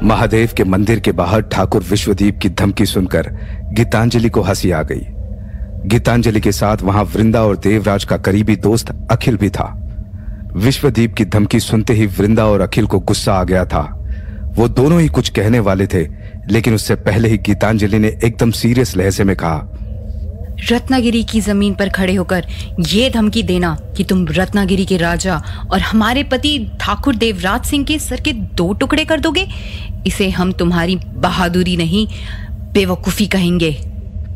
महादेव के मंदिर के बाहर ठाकुर विश्वदीप की धमकी सुनकर गीतांजलि को हंसी आ गई। गीतांजलि के साथ वहां वृंदा और देवराज का करीबी दोस्त अखिल भी था। विश्वदीप की धमकी सुनते ही वृंदा और अखिल को गुस्सा आ गया था। वो दोनों ही कुछ कहने वाले थे, लेकिन उससे पहले ही गीतांजलि ने एकदम सीरियस लहजे में कहा, रत्नागिरी की जमीन पर खड़े होकर ये धमकी देना कि तुम रत्नागिरी के राजा और हमारे पति ठाकुर देवराज सिंह के सर के 2 टुकड़े कर दोगे, इसे हम तुम्हारी बहादुरी नहीं बेवकूफी कहेंगे।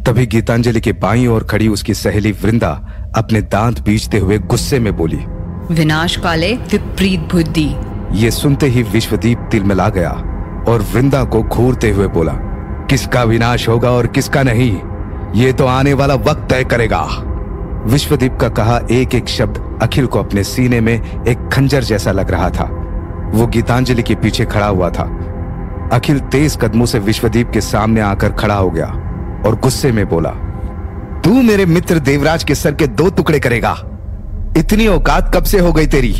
तभी गीतांजलि के बाईं ओर खड़ी उसकी सहेली वृंदा अपने दांत बींचते हुए गुस्से में बोली, विनाश काले विपरीत बुद्धि। ये सुनते ही विश्वदीप तिलमिला गया और वृंदा को घूरते हुए बोला, किसका विनाश होगा और किसका नहीं, ये तो आने वाला वक्त तय करेगा। विश्वदीप का कहा एक एक शब्द अखिल को अपने सीने में एक खंजर जैसा लग रहा था। वो गीतांजलि के पीछे खड़ा हुआ था। अखिल तेज कदमों से विश्वदीप के सामने आकर खड़ा हो गया और गुस्से में बोला, तू मेरे मित्र देवराज के सर के 2 टुकड़े करेगा? इतनी औकात कब से हो गई तेरी?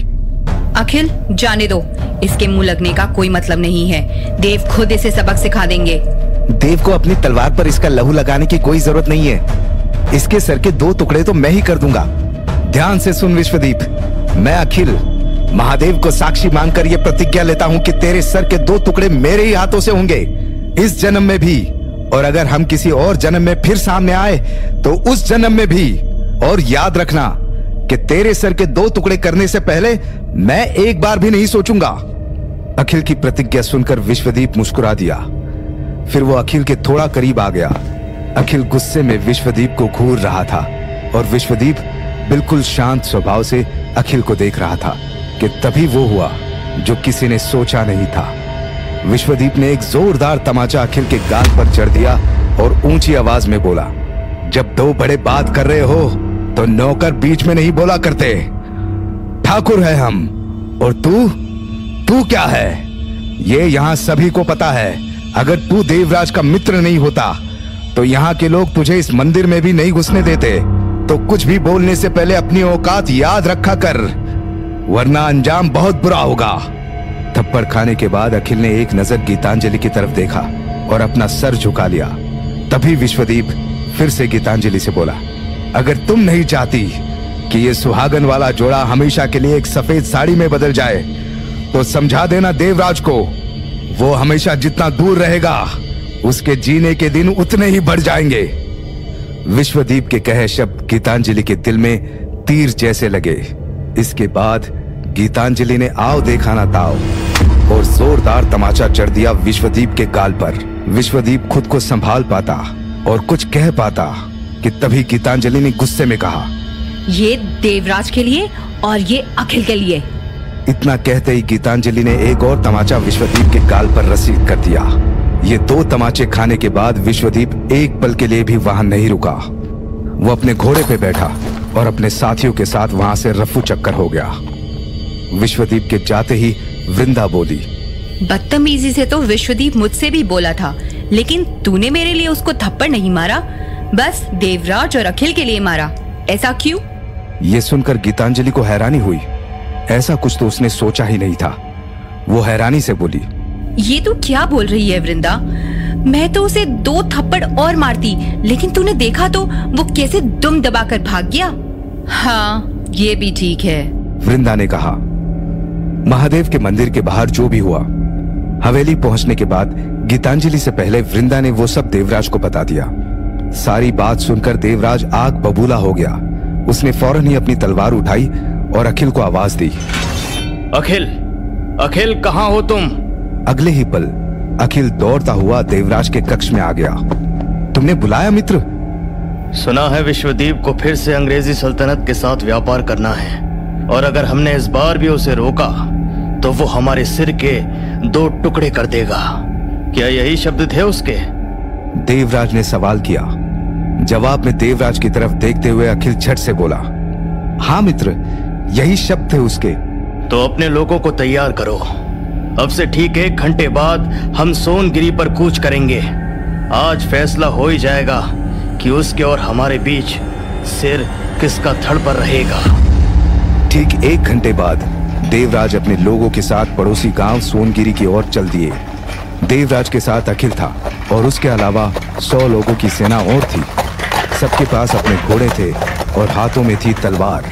अखिल जाने दो, इसके मुंह लगने का कोई मतलब नहीं है। देव खुद इसे सबक सिखा देंगे। देव को अपनी तलवार पर इसका लहू लगाने की कोई जरूरत नहीं है। इसके सर के 2 टुकड़े तो मैं ही कर दूंगा। ध्यान से सुन विश्वदीप, मैं अखिल महादेव को साक्षी मानकर यह प्रतिज्ञा लेता हूं कि तेरे सर के 2 टुकड़े मेरे ही हाथों से होंगे, इस जन्म में भी, और अगर हम किसी और जन्म में फिर सामने आए तो उस जन्म में भी। और याद रखना कि तेरे सर के 2 टुकड़े करने से पहले मैं एक बार भी नहीं सोचूंगा। अखिल की प्रतिज्ञा सुनकर विश्वदीप मुस्कुरा दिया। फिर वो अखिल के थोड़ा करीब आ गया। अखिल गुस्से में विश्वदीप को घूर रहा था और विश्वदीप बिल्कुल शांत स्वभाव से अखिल को देख रहा था कि तभी वो हुआ जो किसी ने सोचा नहीं था। विश्वदीप ने एक जोरदार तमाचा अखिल के गाल पर जड़ दिया और ऊंची आवाज में बोला, जब 2 बड़े बात कर रहे हो तो नौकर बीच में नहीं बोला करते। ठाकुर है हम, और तू क्या है ये यहां सभी को पता है। अगर तू देवराज का मित्र नहीं होता तो यहाँ के लोग तुझे इस मंदिर में भी नहीं घुसने देते। तो कुछ भी बोलने से पहले अपनी औकात याद रखा कर, वरना अंजाम बहुत बुरा होगा। थप्पड़ खाने के बाद अखिल ने एक नजर गीतांजलि की तरफ देखा और अपना सर झुका लिया। तभी विश्वदीप फिर से गीतांजलि से बोला, अगर तुम नहीं चाहती कि ये सुहागन वाला जोड़ा हमेशा के लिए एक सफेद साड़ी में बदल जाए तो समझा देना देवराज को, वो हमेशा जितना दूर रहेगा उसके जीने के दिन उतने ही बढ़ जाएंगे। विश्वदीप के कहे शब्द गीतांजलि के दिल में तीर जैसे लगे। इसके बाद गीतांजलि ने आओ देखा ना ताओ और जोरदार तमाचा जड़ दिया विश्वदीप के गाल पर। विश्वदीप खुद को संभाल पाता और कुछ कह पाता कि तभी गीतांजलि ने गुस्से में कहा, ये देवराज के लिए और ये अखिल के लिए। इतना कहते ही गीतांजलि ने एक और तमाचा विश्वदीप के गाल पर रसीद कर दिया। ये 2 तमाचे खाने के बाद विश्वदीप एक पल के लिए भी वहां नहीं रुका। वो अपने घोड़े पे बैठा और अपने साथियों के साथ वहां से रफू चक्कर हो गया। विश्वदीप के जाते ही वृंदा बोली, बदतमीजी से तो विश्वदीप मुझसे भी बोला था, लेकिन तूने मेरे लिए उसको थप्पड़ नहीं मारा, बस देवराज और अखिल के लिए मारा। ऐसा क्यों? ये सुनकर गीतांजलि को हैरानी हुई। ऐसा कुछ तो उसने सोचा ही नहीं था। वो हैरानी से बोली, ये तू क्या बोल रही है वृंदा? मैं तो उसे 2 थप्पड़ और मारती, लेकिन तूने देखा तो वो कैसे दुम दबाकर भाग गया। हाँ, ये भी ठीक है, वृंदा ने कहा। महादेव के मंदिर के बाहर जो भी हुआ, हवेली पहुंचने के बाद गीतांजलि से पहले वृंदा ने वो सब देवराज को बता दिया। सारी बात सुनकर देवराज आग बबूला हो गया। उसने फौरन ही अपनी तलवार उठाई और अखिल को आवाज दी, अखिल कहाँ हो तुम? अगले ही पल अखिल दौड़ता हुआ देवराज के कक्ष में आ गया। तुमने बुलाया मित्र? सुना है विश्वदीप को फिर से अंग्रेजी सल्तनत के साथ व्यापार करना है, और अगर हमने इस बार भी उसे रोका तो वो हमारे सिर के 2 टुकड़े कर देगा। क्या यही शब्द थे उसके? देवराज ने सवाल किया। जवाब में देवराज की तरफ देखते हुए अखिल झट से बोला, हाँ मित्र, यही शब्द थे उसके। तो अपने लोगों को तैयार करो। अब से ठीक 1 घंटे बाद हम सोनगिरी पर कूच करेंगे। आज फैसला हो ही जाएगा कि उसके और हमारे बीच सिर किसका धड़ पर रहेगा। ठीक 1 घंटे बाद देवराज अपने लोगों के साथ पड़ोसी गांव सोनगिरी की ओर चल दिए। देवराज के साथ अखिल था और उसके अलावा 100 लोगों की सेना और थी। सबके पास अपने घोड़े थे और हाथों में थी तलवार।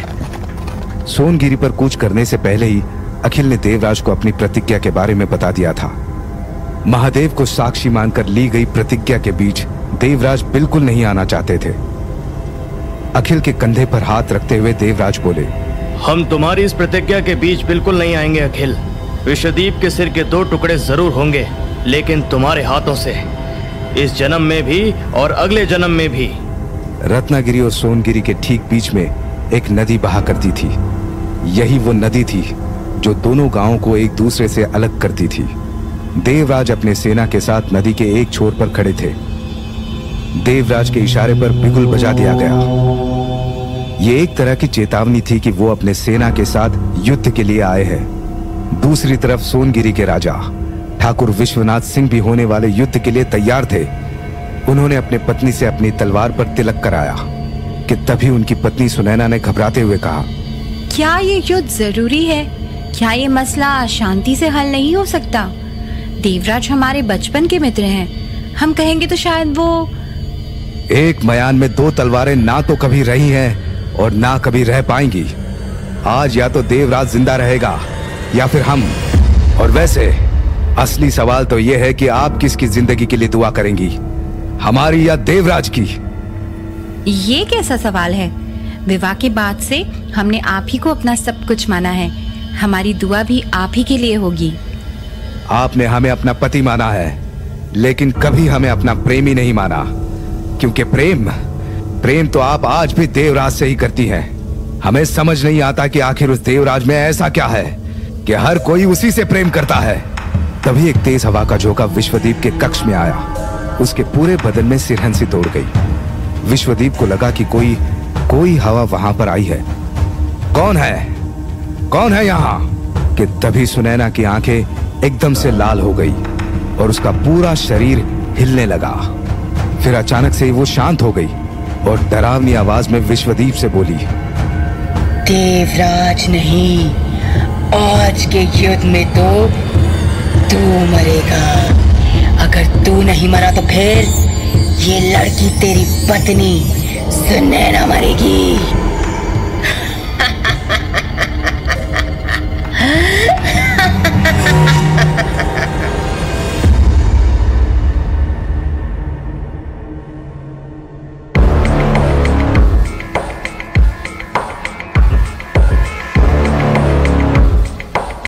सोनगिरी पर कूच करने से पहले ही अखिल ने देवराज को अपनी प्रतिज्ञा के बारे में बता दिया था। महादेव को साक्षी मानकर ली गई प्रतिज्ञा के बीच देवराज बिल्कुल नहीं आना चाहते थे। अखिल के कंधे पर हाथ रखते हुए देवराज बोले, हम तुम्हारी इस प्रतिज्ञा के बीच बिल्कुल नहीं आएंगे अखिल। विश्वदीप के सिर के 2 टुकड़े जरूर होंगे, लेकिन तुम्हारे हाथों से, इस जन्म में भी और अगले जन्म में भी। रत्नागिरी और सोनगिरी के ठीक बीच में एक नदी बहा करती थी। यही वो नदी थी जो दोनों गांवों को एक दूसरे से अलग करती थी। देवराज अपने सेना के साथ नदी के एक छोर पर खड़े थे। देवराज के इशारे पर बिगुल बजा दिया गया। ये एक तरह की चेतावनी थी कि वो अपने सेना के साथ युद्ध के लिए आए हैं। दूसरी तरफ सोनगिरी के राजा ठाकुर विश्वनाथ सिंह भी होने वाले युद्ध के लिए तैयार थे। उन्होंने अपने पत्नी से अपनी तलवार पर तिलक कराया कि तभी उनकी पत्नी सुनैना ने घबराते हुए कहा, क्या ये युद्ध जरूरी है? क्या ये मसला शांति से हल नहीं हो सकता? देवराज हमारे बचपन के मित्र हैं। हम कहेंगे तो शायद वो। एक मयान में 2 तलवारें ना तो कभी रही हैं और ना कभी रह पाएंगी। आज या तो देवराज जिंदा रहेगा या फिर हम। और वैसे असली सवाल तो यह है कि आप किसकी जिंदगी के लिए दुआ करेंगी, हमारी या देवराज की? ये कैसा सवाल है? विवाह के बाद से हमने आप ही को अपना सब कुछ माना है। हमारी दुआ भी आप ही के लिए होगी। आपने हमें अपना पति माना है, लेकिन कभी हमें अपना प्रेमी नहीं माना, क्योंकि प्रेम तो आप आज भी देवराज से ही करती हैं। हमें समझ नहीं आता कि आखिर उस देवराज में ऐसा क्या है कि हर कोई उसी से प्रेम करता है। तभी एक तेज हवा का झोंका विश्वदीप के कक्ष में आया। उसके पूरे बदन में सिरहन सी दौड़ गई। विश्वदीप को लगा कि कोई हवा वहां पर आई है। कौन है यहाँ? कि तभी सुनैना की आंखें एकदम से लाल हो गई और उसका पूरा शरीर हिलने लगा। फिर अचानक से वो शांत हो गई और डरावनी आवाज में विश्वदीप से बोली, देवराज नहीं, आज के युद्ध में तो तू मरेगा। अगर तू नहीं मरा तो फिर ये लड़की तेरी पत्नी सुनैना मरेगी।